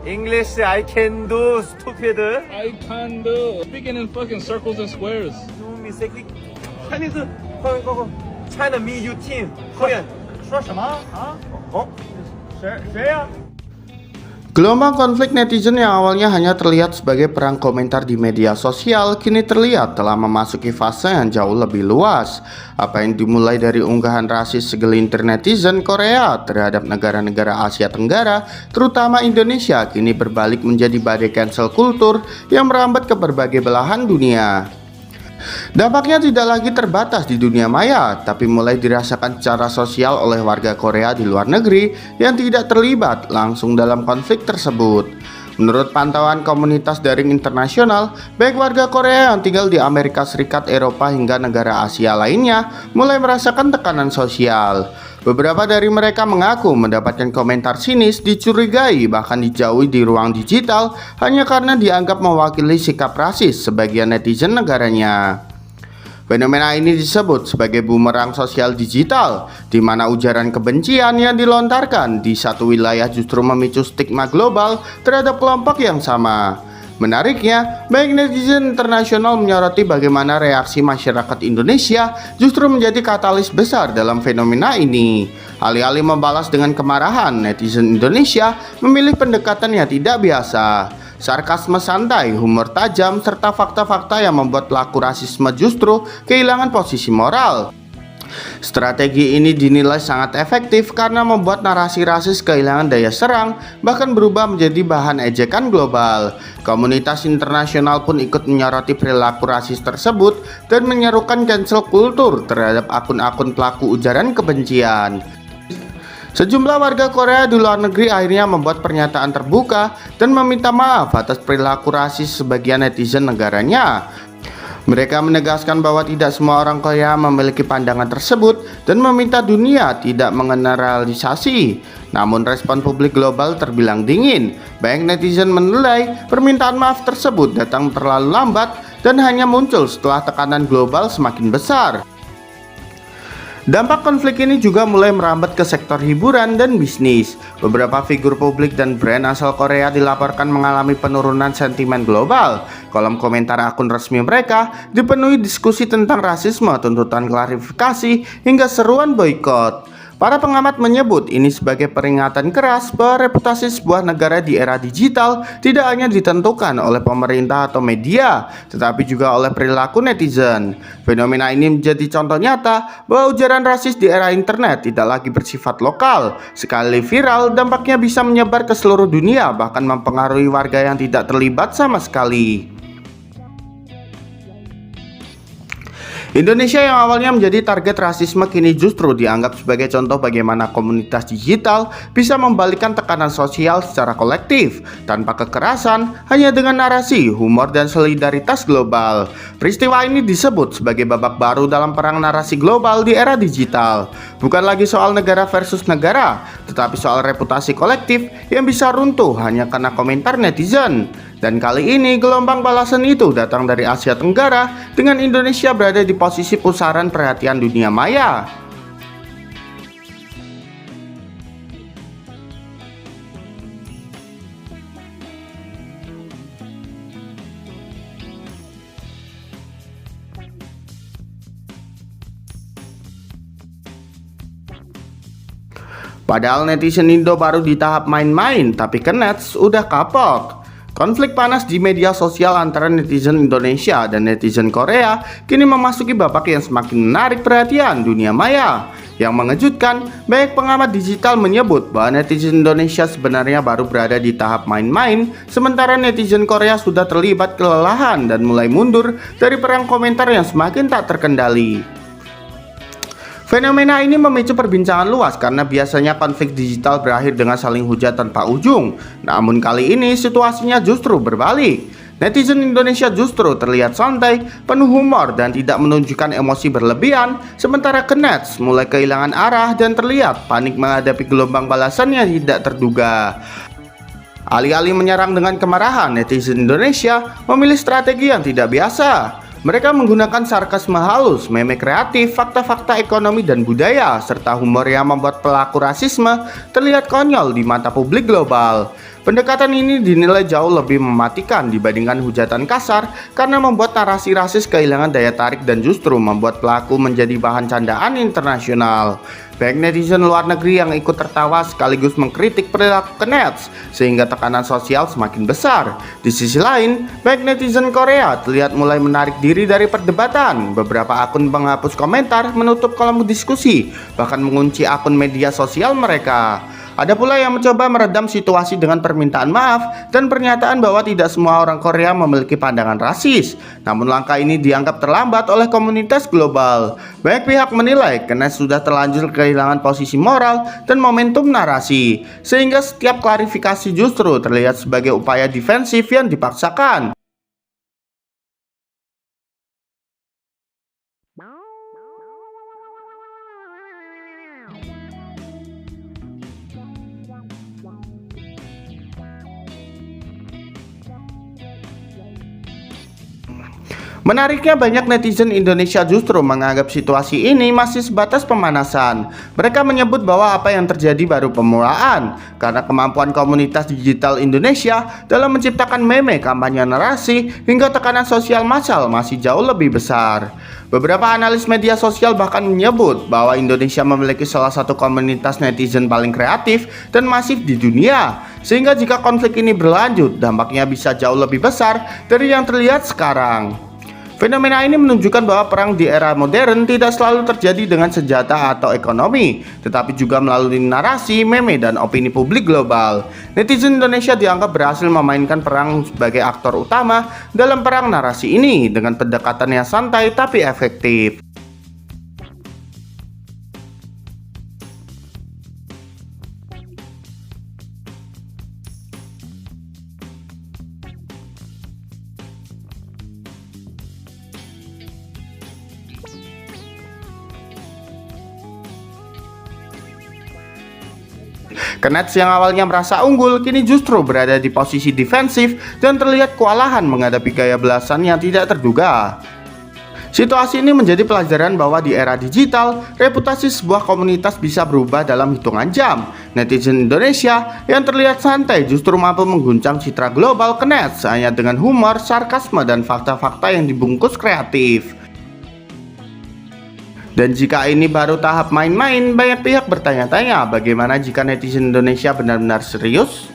English I can do stupid. I can do. Speaking in fucking circles and squares. No, 이 새끼. Chinese. China me you team. Korean. 说什么啊？哦，谁呀？ Gelombang konflik netizen yang awalnya hanya terlihat sebagai perang komentar di media sosial kini terlihat telah memasuki fase yang jauh lebih luas. Apa yang dimulai dari unggahan rasis segelintir netizen Korea terhadap negara-negara Asia Tenggara, terutama Indonesia, kini berbalik menjadi badai cancel kultur yang merambat ke berbagai belahan dunia. Dampaknya tidak lagi terbatas di dunia maya, tapi mulai dirasakan secara sosial oleh warga Korea di luar negeri yang tidak terlibat langsung dalam konflik tersebut. Menurut pantauan komunitas daring internasional, baik warga Korea yang tinggal di Amerika Serikat, Eropa hingga negara Asia lainnya mulai merasakan tekanan sosial. Beberapa dari mereka mengaku mendapatkan komentar sinis, dicurigai, bahkan dijauhi di ruang digital hanya karena dianggap mewakili sikap rasis sebagian netizen negaranya. Fenomena ini disebut sebagai bumerang sosial digital, di mana ujaran kebencian yang dilontarkan di satu wilayah justru memicu stigma global terhadap kelompok yang sama. Menariknya, baik netizen internasional menyoroti bagaimana reaksi masyarakat Indonesia justru menjadi katalis besar dalam fenomena ini. Alih-alih membalas dengan kemarahan, netizen Indonesia memilih pendekatan yang tidak biasa. Sarkasme santai, humor tajam, serta fakta-fakta yang membuat pelaku rasisme justru kehilangan posisi moral. Strategi ini dinilai sangat efektif karena membuat narasi rasis kehilangan daya serang, bahkan berubah menjadi bahan ejekan global. Komunitas internasional pun ikut menyoroti perilaku rasis tersebut dan menyerukan cancel kultur terhadap akun-akun pelaku ujaran kebencian. Sejumlah warga Korea di luar negeri akhirnya membuat pernyataan terbuka dan meminta maaf atas perilaku rasis sebagian netizen negaranya. Mereka menegaskan bahwa tidak semua orang Korea memiliki pandangan tersebut dan meminta dunia tidak mengeneralisasi. Namun respon publik global terbilang dingin. Banyak netizen menilai permintaan maaf tersebut datang terlalu lambat dan hanya muncul setelah tekanan global semakin besar. Dampak konflik ini juga mulai merambat ke sektor hiburan dan bisnis. Beberapa figur publik dan brand asal Korea dilaporkan mengalami penurunan sentimen global. Kolom komentar akun resmi mereka dipenuhi diskusi tentang rasisme, tuntutan klarifikasi, hingga seruan boikot. Para pengamat menyebut ini sebagai peringatan keras bahwa reputasi sebuah negara di era digital tidak hanya ditentukan oleh pemerintah atau media, tetapi juga oleh perilaku netizen. Fenomena ini menjadi contoh nyata bahwa ujaran rasis di era internet tidak lagi bersifat lokal. Sekali viral, dampaknya bisa menyebar ke seluruh dunia, bahkan mempengaruhi warga yang tidak terlibat sama sekali. Indonesia yang awalnya menjadi target rasisme kini justru dianggap sebagai contoh bagaimana komunitas digital bisa membalikkan tekanan sosial secara kolektif tanpa kekerasan, hanya dengan narasi, humor, dan solidaritas global. Peristiwa ini disebut sebagai babak baru dalam perang narasi global di era digital. Bukan lagi soal negara versus negara, tetapi soal reputasi kolektif yang bisa runtuh hanya karena komentar netizen. Dan kali ini gelombang balasan itu datang dari Asia Tenggara, dengan Indonesia berada di posisi pusaran perhatian dunia maya. Padahal netizen Indo baru di tahap main-main, tapi Knets udah kapok. Konflik panas di media sosial antara netizen Indonesia dan netizen Korea kini memasuki babak yang semakin menarik perhatian dunia maya. Yang mengejutkan, banyak pengamat digital menyebut bahwa netizen Indonesia sebenarnya baru berada di tahap main-main, sementara netizen Korea sudah terlibat kelelahan dan mulai mundur dari perang komentar yang semakin tak terkendali. Fenomena ini memicu perbincangan luas karena biasanya konflik digital berakhir dengan saling hujat tanpa ujung. Namun kali ini situasinya justru berbalik. Netizen Indonesia justru terlihat santai, penuh humor, dan tidak menunjukkan emosi berlebihan, sementara Knets mulai kehilangan arah dan terlihat panik menghadapi gelombang balasan yang tidak terduga. Alih-alih menyerang dengan kemarahan, netizen Indonesia memilih strategi yang tidak biasa. Mereka menggunakan sarkasme halus, meme kreatif, fakta-fakta ekonomi dan budaya, serta humor yang membuat pelaku rasisme terlihat konyol di mata publik global. Pendekatan ini dinilai jauh lebih mematikan dibandingkan hujatan kasar karena membuat narasi rasis kehilangan daya tarik dan justru membuat pelaku menjadi bahan candaan internasional. Banyak netizen luar negeri yang ikut tertawa sekaligus mengkritik perilaku Kenneth sehingga tekanan sosial semakin besar. Di sisi lain, banyak netizen Korea terlihat mulai menarik diri dari perdebatan. Beberapa akun menghapus komentar, menutup kolom diskusi, bahkan mengunci akun media sosial mereka. Ada pula yang mencoba meredam situasi dengan permintaan maaf dan pernyataan bahwa tidak semua orang Korea memiliki pandangan rasis. Namun langkah ini dianggap terlambat oleh komunitas global. Banyak pihak menilai Kenneth sudah terlanjur kehilangan posisi moral dan momentum narasi, sehingga setiap klarifikasi justru terlihat sebagai upaya defensif yang dipaksakan. Menariknya, banyak netizen Indonesia justru menganggap situasi ini masih sebatas pemanasan. Mereka menyebut bahwa apa yang terjadi baru permulaan, karena kemampuan komunitas digital Indonesia dalam menciptakan meme, kampanye narasi, hingga tekanan sosial massal masih jauh lebih besar. Beberapa analis media sosial bahkan menyebut bahwa Indonesia memiliki salah satu komunitas netizen paling kreatif dan masif di dunia, sehingga jika konflik ini berlanjut, dampaknya bisa jauh lebih besar dari yang terlihat sekarang. Fenomena ini menunjukkan bahwa perang di era modern tidak selalu terjadi dengan senjata atau ekonomi, tetapi juga melalui narasi, meme, dan opini publik global. Netizen Indonesia dianggap berhasil memainkan perang sebagai aktor utama dalam perang narasi ini dengan pendekatan yang santai tapi efektif. Kenneth yang awalnya merasa unggul, kini justru berada di posisi defensif dan terlihat kewalahan menghadapi gaya belasan yang tidak terduga. Situasi ini menjadi pelajaran bahwa di era digital, reputasi sebuah komunitas bisa berubah dalam hitungan jam. Netizen Indonesia yang terlihat santai justru mampu mengguncang citra global Kenneth hanya dengan humor, sarkasme, dan fakta-fakta yang dibungkus kreatif. Dan jika ini baru tahap main-main, banyak pihak bertanya-tanya bagaimana jika netizen Indonesia benar-benar serius?